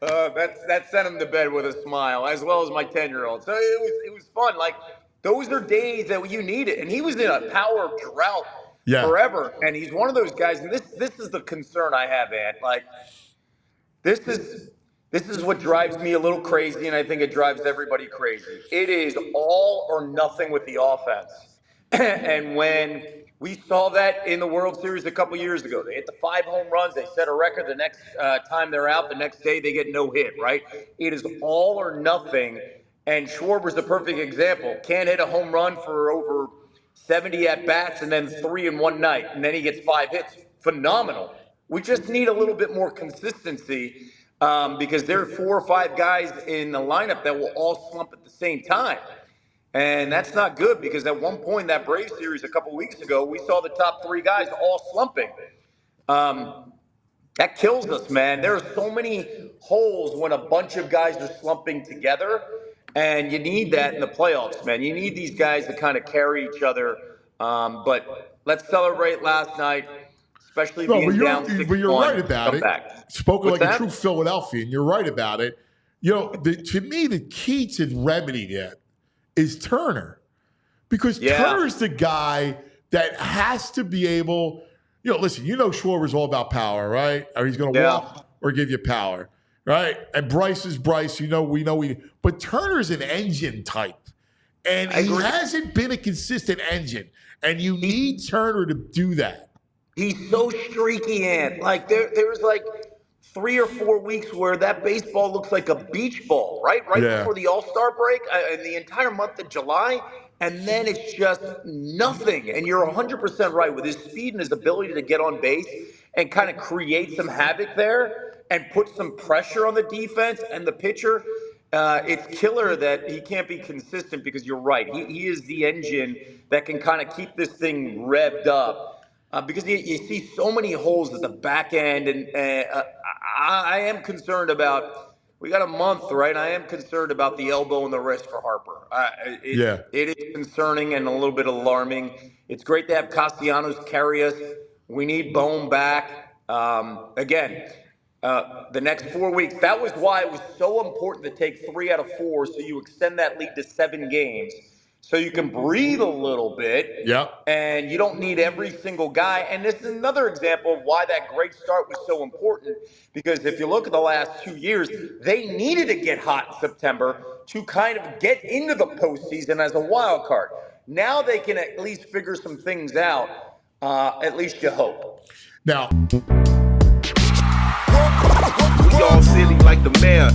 That sent him to bed with a smile, as well as my 10-year-old. So it was fun. Like, those are days that you need it. And he was in a power drought forever. And he's one of those guys. And this is the concern I have, Ant. Like, this is what drives me a little crazy, and I think it drives everybody crazy. It is all or nothing with the offense. And when we saw that in the World Series a couple years ago, they hit the 5 home runs, they set a record. The next time they're out, the next day they get no hit, right? It is all or nothing, and Schwarber's a perfect example. Can't hit a home run for over 70 at-bats and then 3 in one night, and then he gets 5 hits. Phenomenal. We just need a little bit more consistency because there are 4 or 5 guys in the lineup that will all slump at the same time. And that's not good because at one point in that Braves series a couple weeks ago, we saw the top 3 guys all slumping. That kills us, man. There are so many holes when a bunch of guys are slumping together, and you need that in the playoffs, man. You need these guys to kind of carry each other. But let's celebrate last night, especially being down 6-1. But you're right about it. Spoken like a true Philadelphian. You're right about it. You know, to me, the key to remedying it is Turner, because Turner's the guy that has to be able, listen, Schwarber's all about power, right? Or he's going to walk or give you power, right? And Bryce is Bryce, but Turner's an engine type, and he hasn't been a consistent engine, and you need Turner to do that. He's so streaky, Ant. Like, there's like 3 or 4 weeks where that baseball looks like a beach ball, right? Before the All-Star break, and the entire month of July, and then it's just nothing. And you're 100% right. With his speed and his ability to get on base and kind of create some havoc there and put some pressure on the defense and the pitcher, it's killer that he can't be consistent because you're right. He is the engine that can kind of keep this thing revved up. Because you see so many holes at the back end, and I am concerned about. We got a month, right? I am concerned about the elbow and the wrist for Harper. It is concerning and a little bit alarming. It's great to have Castellanos carry us. We need Bohm back. The next 4 weeks. That was why it was so important to take 3 out of 4, so you extend that lead to 7 games. So you can breathe a little bit, and you don't need every single guy. And this is another example of why that great start was so important, because if you look at the last 2 years, they needed to get hot in September to kind of get into the postseason as a wild card. Now they can at least figure some things out, at least you hope. Now, we all silly like the mayor.